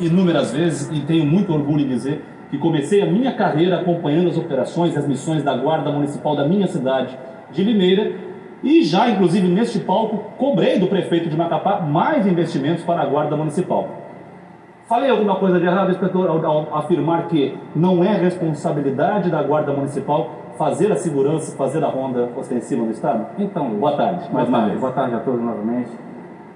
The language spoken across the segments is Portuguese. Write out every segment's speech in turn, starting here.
inúmeras vezes e tenho muito orgulho em dizer que comecei a minha carreira acompanhando as operações e as missões da Guarda Municipal da minha cidade de Limeira e já, inclusive, neste palco, cobrei do prefeito de Macapá mais investimentos para a Guarda Municipal. Falei alguma coisa de errado, inspetor, ao afirmar que não é responsabilidade da Guarda Municipal fazer a segurança, fazer a ronda ostensiva no Estado? Então, boa tarde, mais uma vez. Boa tarde a todos novamente.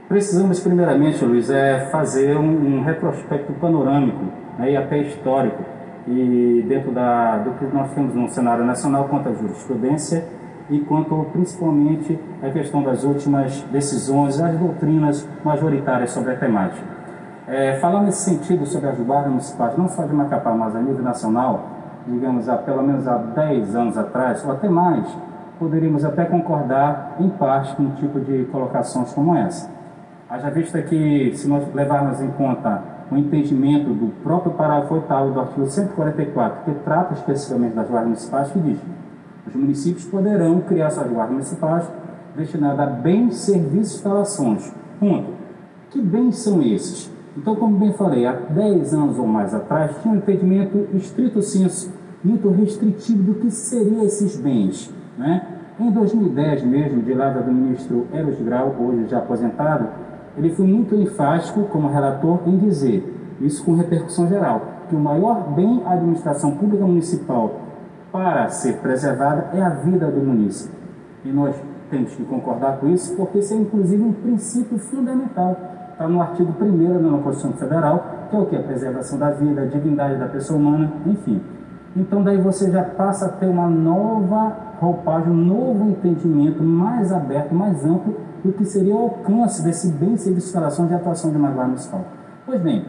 Precisamos, primeiramente, Luiz, fazer um retrospecto panorâmico, né, e até histórico, e dentro do que nós temos no cenário nacional quanto à jurisprudência e quanto, principalmente, à questão das últimas decisões, as doutrinas majoritárias sobre a temática. Falando nesse sentido sobre as guardas municipais, não só de Macapá, mas a nível nacional, digamos, pelo menos há 10 anos atrás, ou até mais, poderíamos até concordar, em parte, com um tipo de colocações como essa. Haja vista que, se nós levarmos em conta o entendimento do próprio parágrafo 8º do artigo 144, que trata especificamente das guardas municipais, que diz: os municípios poderão criar suas guardas municipais destinadas a bens, serviços e instalações. Ponto. Que bens são esses? Então, como bem falei, há 10 anos ou mais atrás, tinha um entendimento estrito senso, muito restritivo do que seriam esses bens, né? Em 2010 mesmo, de lado do ministro Eros Grau, hoje já aposentado, ele foi muito enfático como relator em dizer, isso com repercussão geral, que o maior bem à administração pública municipal para ser preservada é a vida do município. E nós temos que concordar com isso, porque isso é inclusive um princípio fundamental. Está no artigo 1º da Constituição Federal, que é o que? A preservação da vida, a dignidade da pessoa humana, enfim. Então daí você já passa a ter uma nova roupagem, um novo entendimento mais aberto, mais amplo do que seria o alcance desse bem, serviço, instalação de atuação de uma guarda municipal. Pois bem,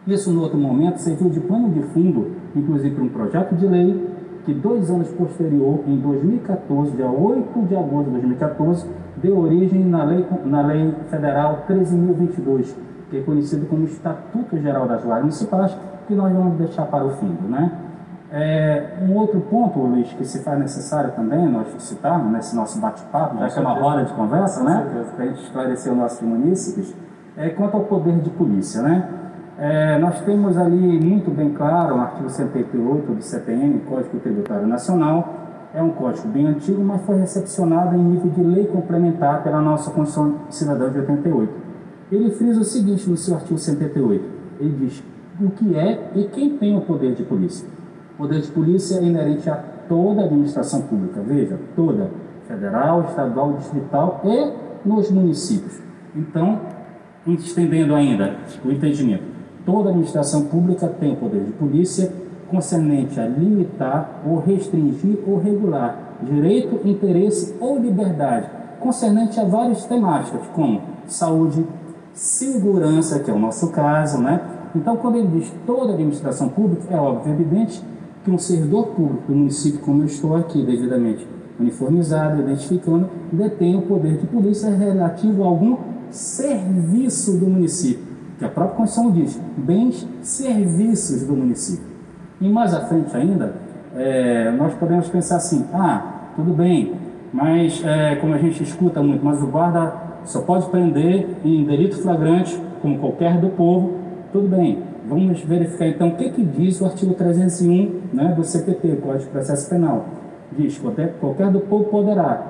isso no outro momento serviu de pano de fundo, inclusive para um projeto de lei que 2 anos posterior, em 2014, dia 8 de agosto de 2014, deu origem na Lei Federal 13.022, que é conhecido como Estatuto Geral das Guardas Municipais, que nós vamos deixar para o fim, né? Um outro ponto, Luiz, que se faz necessário também nós citarmos nesse nosso bate-papo, já que é uma roda de conversa, né, para a gente esclarecer os nossos munícipes, quanto ao poder de polícia, né? Nós temos ali muito bem claro o artigo 78 do CTN, Código Tributário Nacional. É um código bem antigo, mas foi recepcionado em nível de lei complementar pela nossa Constituição Cidadã de 88. Ele frisa o seguinte no seu artigo 78, ele diz o que é e quem tem o poder de polícia. O poder de polícia é inerente a toda a administração pública, veja, toda, federal, estadual, distrital e nos municípios. Então, estendendo ainda o entendimento, toda a administração pública tem o poder de polícia concernente a limitar ou restringir ou regular direito, interesse ou liberdade, concernente a várias temáticas, como saúde, segurança, que é o nosso caso, né? Então, quando ele diz toda a administração pública, é óbvio, evidente, que um servidor público do município, como eu estou aqui devidamente uniformizado, identificando, detém o poder de polícia relativo a algum serviço do município, que a própria Constituição diz, bens, serviços do município. E mais à frente ainda, nós podemos pensar assim, tudo bem, mas como a gente escuta muito, mas o guarda só pode prender em delito flagrante, como qualquer do povo, tudo bem. Vamos verificar então o que diz o artigo 301, né, do CPP, Código de Processo Penal. Diz que qualquer do povo poderá,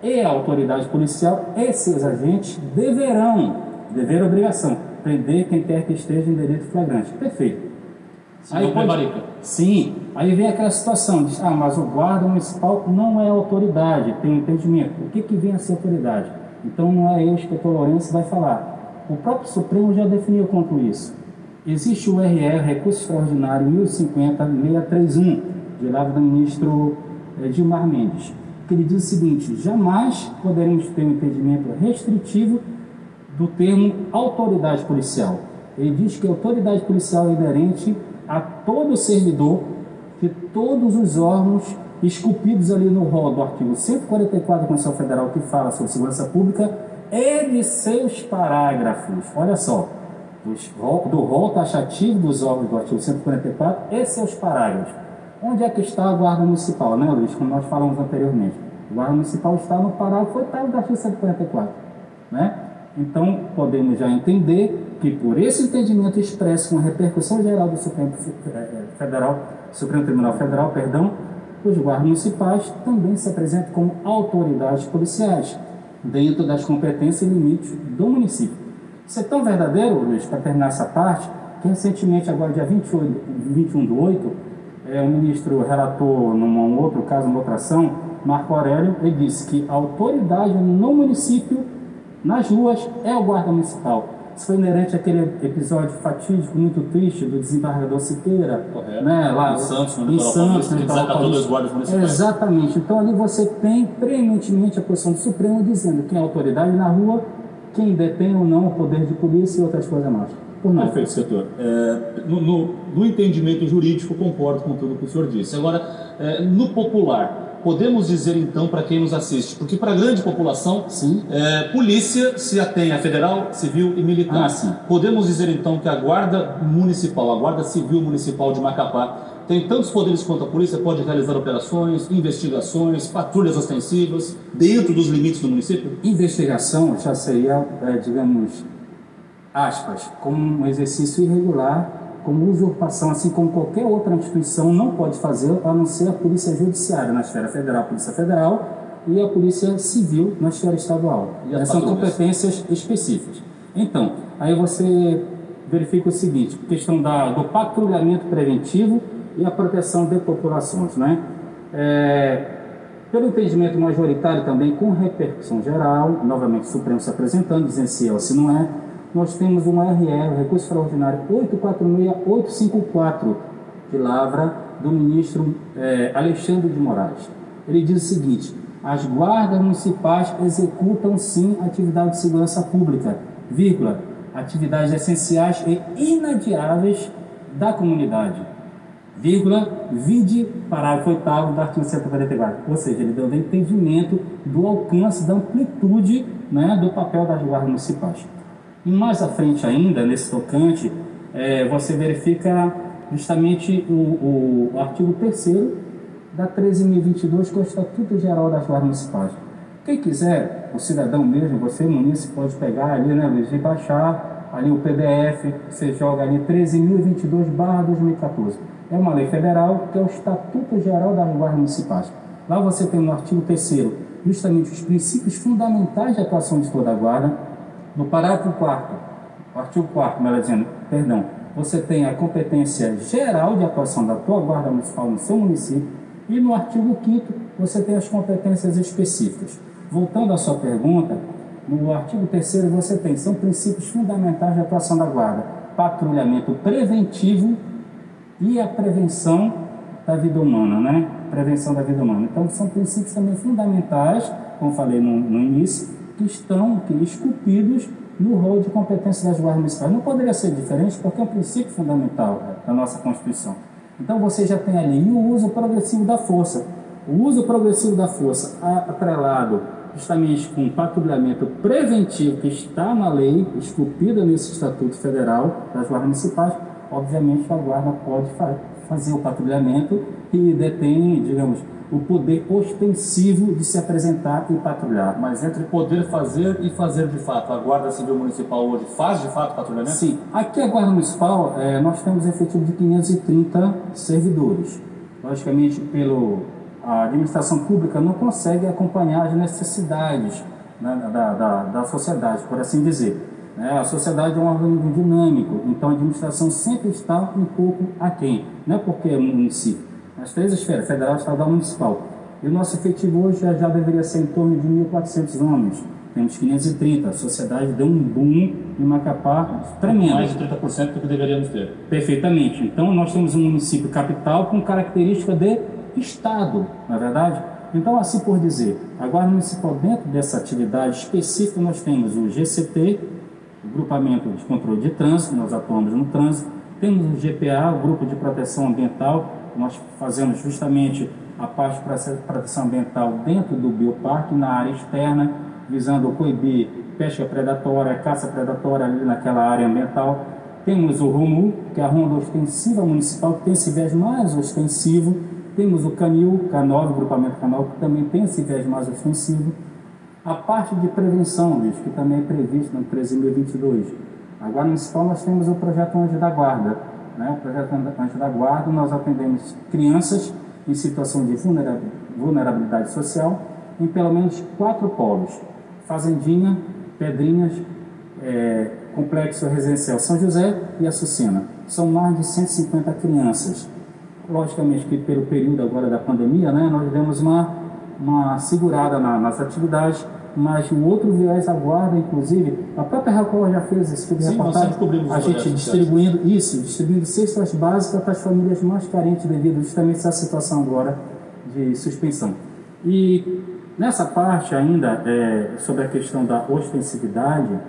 e a autoridade policial e seus agentes deverão, dever obrigação, prender quem quer que esteja em delito flagrante. Perfeito. Sim, aí vem aquela situação, diz, mas o guarda municipal não é autoridade, tem um entendimento. O que vem a ser autoridade? Então não é eu, inspetor Lourenço, que vai falar. O próprio Supremo já definiu quanto isso. Existe o RR, Recurso Extraordinário 1050-631, de lado do ministro Gilmar Mendes, que ele diz o seguinte, jamais poderemos ter um entendimento restritivo do termo autoridade policial. Ele diz que a autoridade policial é inerente a todo servidor de todos os órgãos esculpidos ali no rol do artigo 144 da Constituição Federal, que fala sobre segurança pública, e de seus parágrafos. Olha só, do rol taxativo dos órgãos do artigo 144 e seus parágrafos. Onde é que está a Guarda Municipal, né, Luiz? Como nós falamos anteriormente. A Guarda Municipal está no parágrafo 8º do artigo 144, né? Então, podemos já entender que por esse entendimento expresso com a repercussão geral do Supremo Tribunal Federal, os guardas municipais também se apresentam como autoridades policiais, dentro das competências e limites do município. Isso é tão verdadeiro, Luiz, para terminar essa parte, que recentemente, agora dia 21/8, o ministro relatou num outro caso, numa outra ação, Marco Aurélio, ele disse que a autoridade no município, nas ruas, é o guarda municipal. Isso foi inerente àquele episódio fatídico, muito triste, do desembargador Siqueira, né, lá em Santos, no litoral paulista. Exatamente. Então ali você tem preeminentemente a posição do Supremo dizendo quem é a autoridade na rua, quem detém ou não o poder de polícia e outras coisas mais. Perfeito, setor. No entendimento jurídico, concordo com tudo que o senhor disse. Agora, no popular, podemos dizer então para quem nos assiste, porque para a grande população, polícia se atém a federal, civil e militar. Podemos dizer então que a Guarda Municipal, a Guarda Civil Municipal de Macapá, tem tantos poderes quanto a polícia, pode realizar operações, investigações, patrulhas ostensivas, dentro dos limites do município? Investigação já seria, digamos, aspas, como um exercício irregular, como usurpação, assim como qualquer outra instituição não pode fazer, a não ser a Polícia Judiciária na esfera federal, a Polícia Federal, e a Polícia Civil na esfera estadual. Essas são competências específicas. Então, aí você verifica o seguinte, questão do patrulhamento preventivo e a proteção de populações, né? Pelo entendimento majoritário também, com repercussão geral, novamente o Supremo se apresentando, dizendo se é ou se não é, nós temos um RE, o Recurso Extraordinário 846-854, de lavra do ministro Alexandre de Moraes. Ele diz o seguinte: as guardas municipais executam sim atividade de segurança pública, vírgula, atividades essenciais e inadiáveis da comunidade, vírgula, vide parágrafo 8º do artigo 144. Ou seja, ele deu o entendimento do alcance, da amplitude, né, do papel das guardas municipais. E mais à frente ainda, nesse tocante, você verifica justamente o artigo 3º da 13.022, que é o Estatuto Geral das Guardas Municipais. Quem quiser, o cidadão mesmo, você, munícipe, pode pegar ali, né, Luiz, e baixar ali o PDF, você joga ali 13.022/2014. É uma lei federal, que é o Estatuto Geral das Guardas Municipais. Lá você tem no artigo 3º justamente os princípios fundamentais de atuação de toda a guarda. No parágrafo 4º, artigo 4º, melhor dizendo, perdão, você tem a competência geral de atuação da tua guarda municipal no seu município, e no artigo 5º você tem as competências específicas. Voltando à sua pergunta, no artigo 3º você tem, são princípios fundamentais de atuação da guarda: patrulhamento preventivo e a prevenção da vida humana, né? Prevenção da vida humana. Então são princípios também fundamentais, como falei no início, que estão esculpidos no rol de competência das guardas municipais. Não poderia ser diferente, porque é um princípio fundamental da nossa Constituição. Então você já tem ali o uso progressivo da força. O uso progressivo da força atrelado justamente com o patrulhamento preventivo que está na lei, esculpida nesse Estatuto Federal das Guardas Municipais. Obviamente a guarda pode fazer o patrulhamento e detém, digamos, o poder ostensivo de se apresentar e patrulhar. Mas entre poder fazer e fazer de fato, a Guarda Civil Municipal hoje faz de fato patrulhamento? Sim. Aqui a Guarda Municipal, nós temos efetivo de 530 servidores. Logicamente, a administração pública não consegue acompanhar as necessidades, né, da sociedade, por assim dizer. A sociedade é um organismo dinâmico, então a administração sempre está um pouco aquém. Não é porque é um município. As três esferas, federal, estadual e municipal. E o nosso efetivo hoje já deveria ser em torno de 1.400 homens. Temos 530. A sociedade deu um boom em Macapá tremendo. Mais de 30% do que deveríamos ter. Perfeitamente. Então, nós temos um município capital com característica de estado, não é verdade? Então, assim por dizer, a Guarda Municipal, dentro dessa atividade específica, nós temos o GCT, o Grupamento de Controle de Trânsito, nós atuamos no trânsito. Temos o GPA, o Grupo de Proteção Ambiental. Nós fazemos justamente a parte de proteção ambiental dentro do bioparque, na área externa, visando coibir pesca predatória, caça predatória ali naquela área ambiental. Temos o ROMU, que é a Ronda Ostensiva Municipal, que tem esse viés mais ostensivo. Temos o CANIL, K9, o Grupamento Canal, que também tem esse viés mais ostensivo. A parte de prevenção, Luiz, que também é prevista no 13.022. A Guarda Municipal nós temos o projeto Anjo da Guarda. O projeto Anjo da Guarda, nós atendemos crianças em situação de vulnerabilidade social em pelo menos 4 polos: Fazendinha, Pedrinhas, Complexo Residencial São José e Açucena. São mais de 150 crianças. Logicamente que pelo período agora da pandemia, nós demos uma segurada nas atividades, mas o outro viés da Guarda, inclusive, a própria Record já fez esse tipo de reportagem, a gente distribuindo cestas básicas para as famílias mais carentes devido justamente a essa situação agora de suspensão. E nessa parte ainda, sobre a questão da ostensividade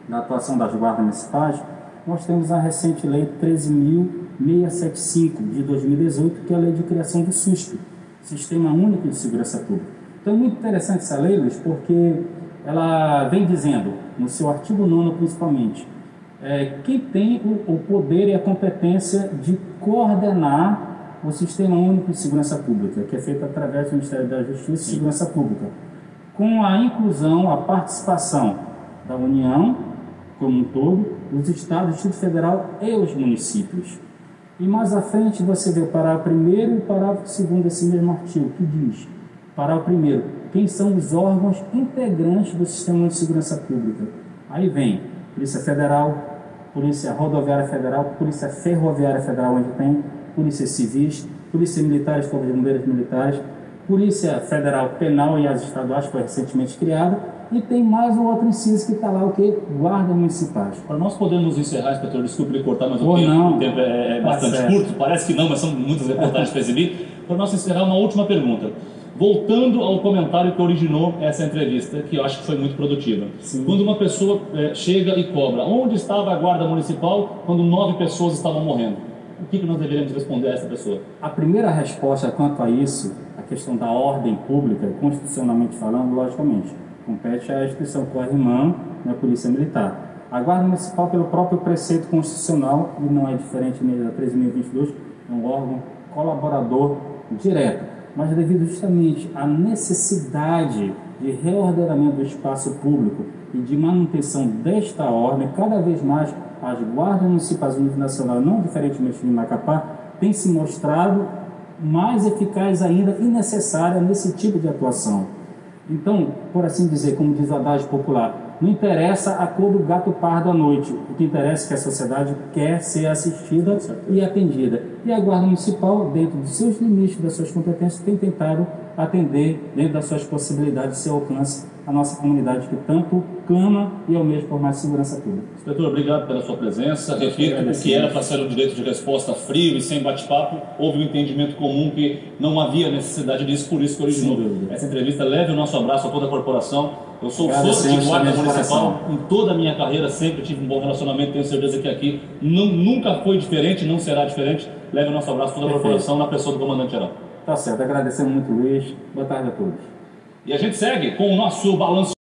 da atuação das guardas municipais, nós temos a recente lei 13.675 de 2018, que é a lei de criação do SUSP, Sistema Único de Segurança Pública. Então é muito interessante essa lei, Luiz, porque ela vem dizendo, no seu artigo 9º principalmente, quem tem o poder e a competência de coordenar o Sistema Único de Segurança Pública, que é feito através do Ministério da Justiça e Segurança Pública, com a inclusão, a participação da União como um todo, os estados, o Distrito Federal e os municípios. E mais à frente você vê o parágrafo 1º e o parágrafo 2º desse mesmo artigo, que diz, parágrafo 1º, quem são os órgãos integrantes do Sistema de Segurança Pública. Aí vem Polícia Federal, Polícia Rodoviária Federal, Polícia Ferroviária Federal, onde tem Polícia Civis, Polícia Militares, Corpo de Bombeiros Militares, Polícia Federal Penal e as estaduais, que foi recentemente criada, e tem mais um outro inciso que está lá, o que? Guardas Municipais. Para nós podermos encerrar, inspetor, desculpe lhe cortar, mas o tempo é bastante curto, parece que não, mas são muitas reportagens para exibir. Para nós encerrar, uma última pergunta. Voltando ao comentário que originou essa entrevista, que eu acho que foi muito produtiva. Sim. Quando uma pessoa chega e cobra, onde estava a Guarda Municipal quando 9 pessoas estavam morrendo? O que nós deveríamos responder a essa pessoa? A primeira resposta quanto a isso, a questão da ordem pública, constitucionalmente falando, logicamente, compete à instituição co-irmã, a Polícia Militar. A Guarda Municipal, pelo próprio preceito constitucional, e não é diferente da 13.022, é um órgão colaborador direto, mas devido justamente à necessidade de reordenamento do espaço público e de manutenção desta ordem, cada vez mais as guardas municipais do nível nacional, não diferentemente de Macapá, tem se mostrado mais eficaz ainda e necessária nesse tipo de atuação. Então, por assim dizer, como diz o adágio popular, não interessa a cor do gato pardo à noite, o que interessa é que a sociedade quer ser assistida e atendida. E a Guarda Municipal, dentro dos seus limites, das suas competências, tem tentado atender, dentro das suas possibilidades, do seu alcance, a nossa comunidade que tanto clama e almeja por mais segurança pública. Inspetor, obrigado pela sua presença. Repito, o que era para ser um direito de resposta frio e sem bate-papo, houve um entendimento comum que não havia necessidade disso, por isso que originou essa entrevista. Leve o nosso abraço a toda a corporação. Eu sou fã de Guarda Municipal, em toda a minha carreira sempre tive um bom relacionamento, tenho certeza que aqui nunca foi diferente, não será diferente. Leve o nosso abraço a toda a corporação na pessoa do comandante-geral. Tá certo, agradecemos muito, Luiz. Boa tarde a todos. E a gente segue com o nosso balanço.